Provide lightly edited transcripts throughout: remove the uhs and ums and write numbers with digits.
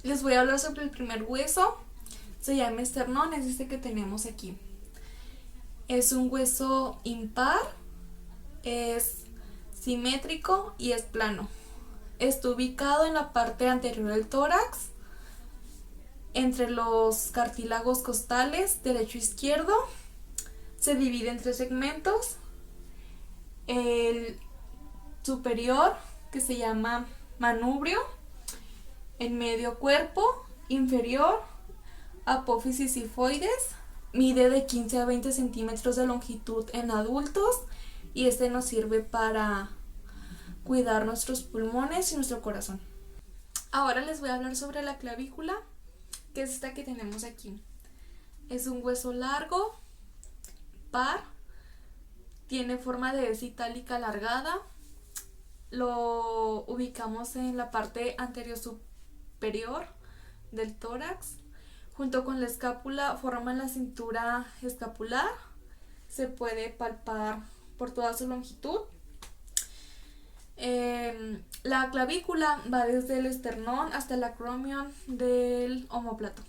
Les voy a hablar sobre el primer hueso. Se llama esternón, es este que tenemos aquí. Es un hueso impar, es simétrico y es plano. Está ubicado en la parte anterior del tórax, entre los cartílagos costales derecho e izquierdo. Se divide en tres segmentos. El superior, que se llama manubrio, en medio cuerpo, inferior, apófisis sifoides, mide de 15 a 20 centímetros de longitud en adultos y este nos sirve para cuidar nuestros pulmones y nuestro corazón. Ahora les voy a hablar sobre la clavícula, que es esta que tenemos aquí. Es un hueso largo, par, tiene forma de S itálica alargada. Lo ubicamos en la parte anterior superior del tórax. Junto con la escápula forman la cintura escapular. Se puede palpar por toda su longitud. La clavícula va desde el esternón hasta el acromion del omóplato.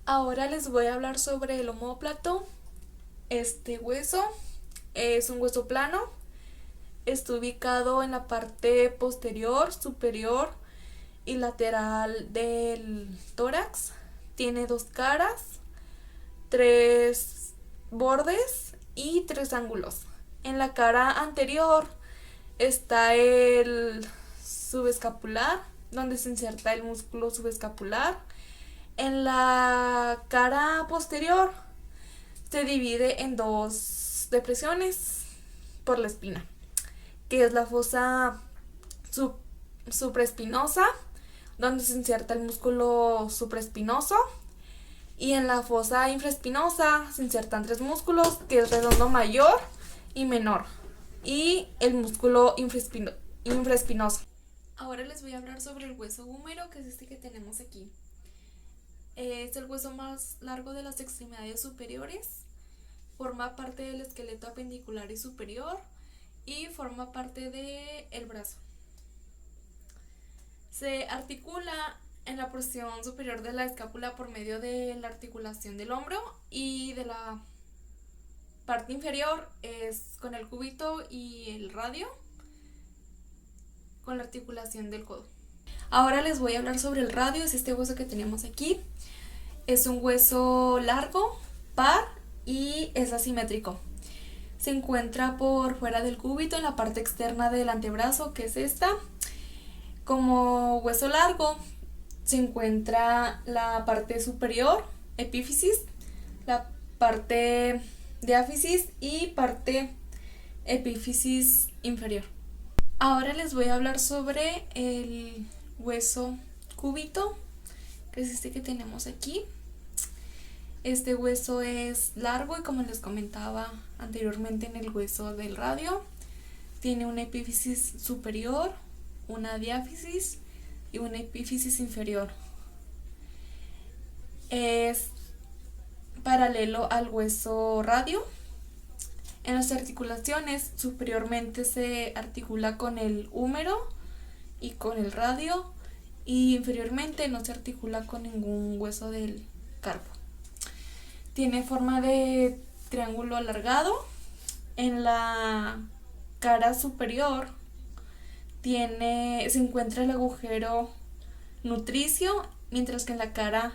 Ahora les voy a hablar sobre el omóplato. Este hueso es un hueso plano. Está ubicado en la parte posterior, superior y lateral del tórax. Tiene dos caras, tres bordes y tres ángulos. En la cara anterior está el subescapular, donde se inserta el músculo subescapular. En la cara posterior se divide en dos depresiones por la espina, que es la fosa supraespinosa, donde se inserta el músculo supraespinoso, y en la fosa infraespinosa se insertan tres músculos, que es redondo mayor y menor, y el músculo infraespinoso. Ahora les voy a hablar sobre el hueso húmero, que es este que tenemos aquí. Es el hueso más largo de las extremidades superiores, forma parte del esqueleto apendicular y superior y forma parte del brazo. Se articula en la porción superior de la escápula por medio de la articulación del hombro, y de la parte inferior es con el cúbito y el radio, con la articulación del codo. Ahora les voy a hablar sobre el radio, es este hueso que tenemos aquí. Es un hueso largo, par y es asimétrico. Se encuentra por fuera del cúbito, en la parte externa del antebrazo, que es esta. Como hueso largo se encuentra la parte superior, epífisis, la parte diáfisis y parte epífisis inferior. Ahora les voy a hablar sobre el hueso cúbito, que es este que tenemos aquí. Este hueso es largo y, como les comentaba anteriormente en el hueso del radio, tiene una epífisis superior, una diáfisis y una epífisis inferior. Es paralelo al hueso radio. En las articulaciones, superiormente se articula con el húmero y con el radio, y inferiormente no se articula con ningún hueso del carpo. Tiene forma de triángulo alargado. En la cara superior se encuentra el agujero nutricio, mientras que en la cara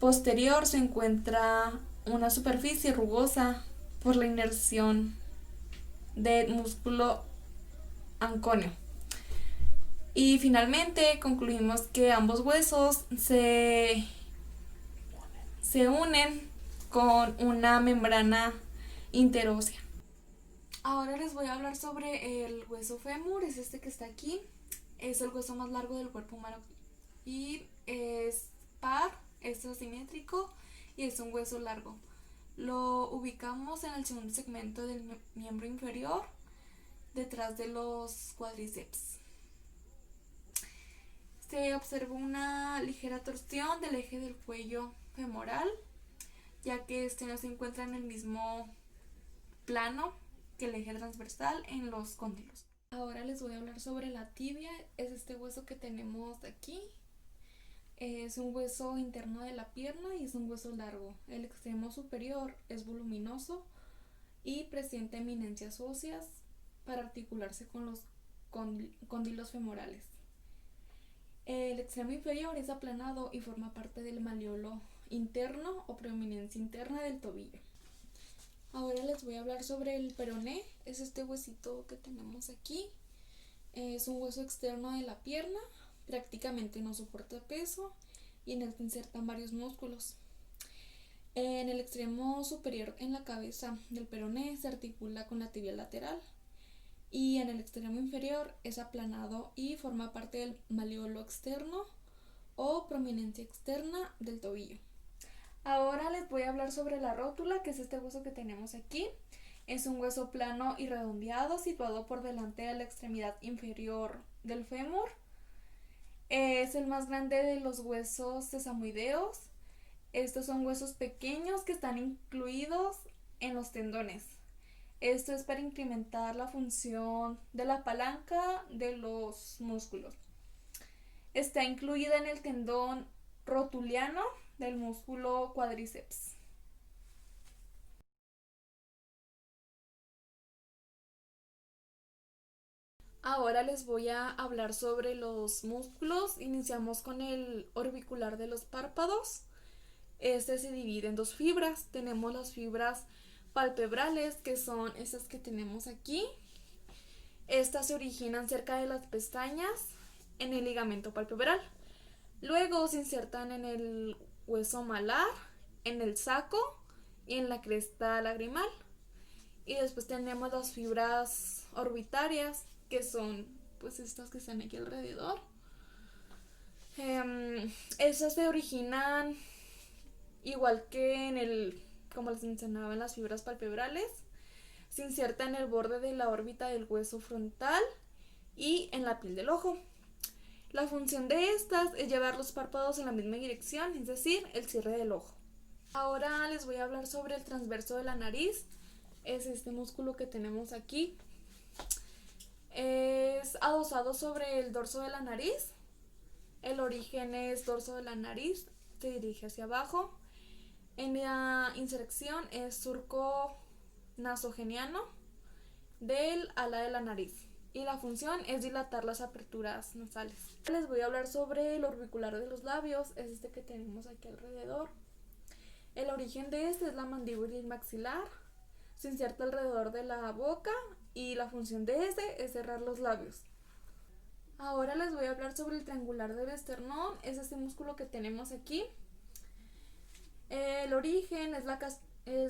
posterior se encuentra una superficie rugosa por la inerción del músculo ancóneo. Y finalmente concluimos que ambos huesos se unen con una membrana interósea. Ahora les voy a hablar sobre el hueso fémur, es este que está aquí. Es el hueso más largo del cuerpo humano y es par, es asimétrico y es un hueso largo. Lo ubicamos en el segundo segmento del miembro inferior, detrás de los cuádriceps. Se observa una ligera torsión del eje del cuello femoral, ya que este no se encuentra en el mismo plano que el eje transversal en los cóndilos. Ahora les voy a hablar sobre la tibia, es este hueso que tenemos aquí. Es un hueso interno de la pierna y es un hueso largo. El extremo superior es voluminoso y presenta eminencias óseas para articularse con los cóndilos femorales. El extremo inferior es aplanado y forma parte del malleolo interno o preeminencia interna del tobillo. Ahora les voy a hablar sobre el peroné. Es este huesito que tenemos aquí. Es un hueso externo de la pierna, prácticamente no soporta peso y en el que insertan varios músculos. En el extremo superior en la cabeza del peroné se articula con la tibia lateral y en el extremo inferior es aplanado y forma parte del malleolo externo o prominencia externa del tobillo. Ahora les voy a hablar sobre la rótula, que es este hueso que tenemos aquí. Es un hueso plano y redondeado situado por delante de la extremidad inferior del fémur. Es el más grande de los huesos sesamoideos. Estos son huesos pequeños que están incluidos en los tendones. Esto es para incrementar la función de la palanca de los músculos. Está incluida en el tendón rotuliano del músculo cuádriceps. Ahora les voy a hablar sobre los músculos. Iniciamos con el orbicular de los párpados. Este se divide en dos fibras. Tenemos las fibras palpebrales, que son estas que tenemos aquí. Estas se originan cerca de las pestañas en el ligamento palpebral. Luego se insertan en el hueso malar, en el saco y en la cresta lagrimal. Y después tenemos las fibras orbitarias, que son pues estas que están aquí alrededor. Estas se originan igual que como les mencionaba, en las fibras palpebrales. Se inserta en el borde de la órbita del hueso frontal y en la piel del ojo. La función de estas es llevar los párpados en la misma dirección, es decir, el cierre del ojo. Ahora les voy a hablar sobre el transverso de la nariz. Es este músculo que tenemos aquí. Es adosado sobre el dorso de la nariz. El origen es dorso de la nariz, se dirige hacia abajo. En la inserción es surco nasogeniano del ala de la nariz. Y la función es dilatar las aperturas nasales. Les voy a hablar sobre el orbicular de los labios, es este que tenemos aquí alrededor. El origen de este es la mandíbula y el maxilar. Se inserta alrededor de la boca y la función de este es cerrar los labios. Ahora les voy a hablar sobre el triangular del esternón, es este músculo que tenemos aquí. El origen es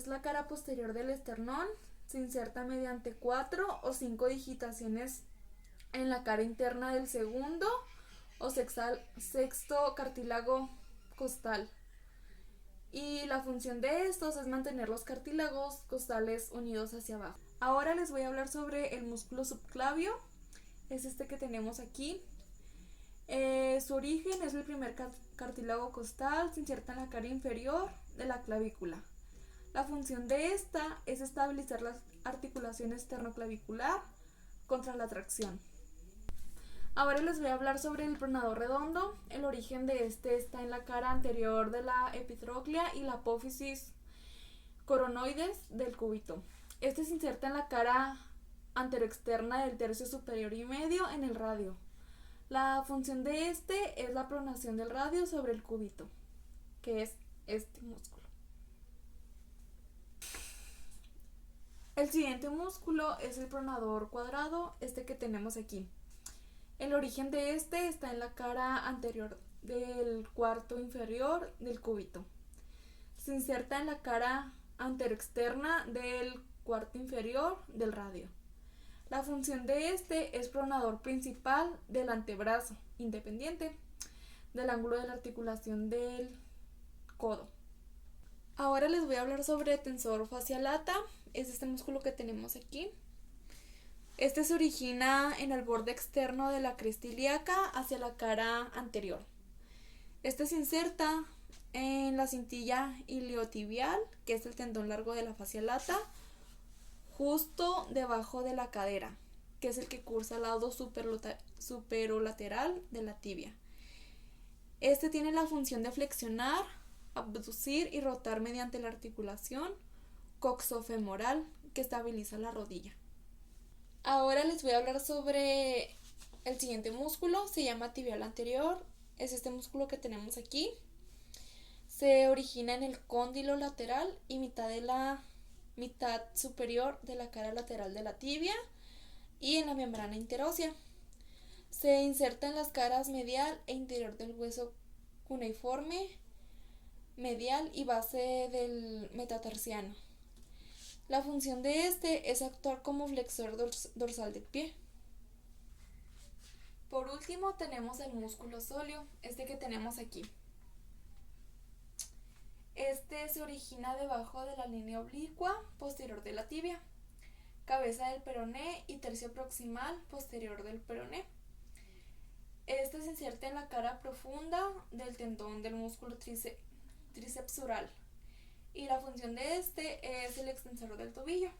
la cara posterior del esternón. Se inserta mediante 4 o 5 digitaciones en la cara interna del segundo o sexto cartílago costal. Y la función de estos es mantener los cartílagos costales unidos hacia abajo. Ahora les voy a hablar sobre el músculo subclavio. Es este que tenemos aquí. Su origen es el primer cartílago costal, se inserta en la cara inferior de la clavícula. La función de esta es estabilizar la articulación esternoclavicular contra la tracción. Ahora les voy a hablar sobre el pronador redondo. El origen de este está en la cara anterior de la epitroclea y la apófisis coronoides del cúbito. Este se inserta en la cara anteroexterna del tercio superior y medio en el radio. La función de este es la pronación del radio sobre el cúbito, que es este músculo. El siguiente músculo es el pronador cuadrado, este que tenemos aquí. El origen de este está en la cara anterior del cuarto inferior del cúbito. Se inserta en la cara anteroexterna del cuarto inferior del radio. La función de este es pronador principal del antebrazo, independiente del ángulo de la articulación del codo. Ahora les voy a hablar sobre tensor fascial lata. Es este músculo que tenemos aquí. Este se origina en el borde externo de la cresta ilíaca hacia la cara anterior. Este se inserta en la cintilla iliotibial, que es el tendón largo de la fascia lata, justo debajo de la cadera, que es el que cursa al lado superolateral de la tibia. Este tiene la función de flexionar, abducir y rotar mediante la articulación coxofemoral que estabiliza la rodilla. Ahora les voy a hablar sobre el siguiente músculo, se llama tibial anterior, es este músculo que tenemos aquí. Se origina en el cóndilo lateral y mitad superior de la cara lateral de la tibia y en la membrana interósea. Se inserta en las caras medial e interior del hueso cuneiforme, medial y base del metatarsiano. La función de este es actuar como flexor dorsal del pie. Por último tenemos el músculo sóleo, este que tenemos aquí. Este se origina debajo de la línea oblicua posterior de la tibia, cabeza del peroné y tercio proximal posterior del peroné. Este se inserta en la cara profunda del tendón del músculo tríceps sural y la función de este es el extensor del tobillo.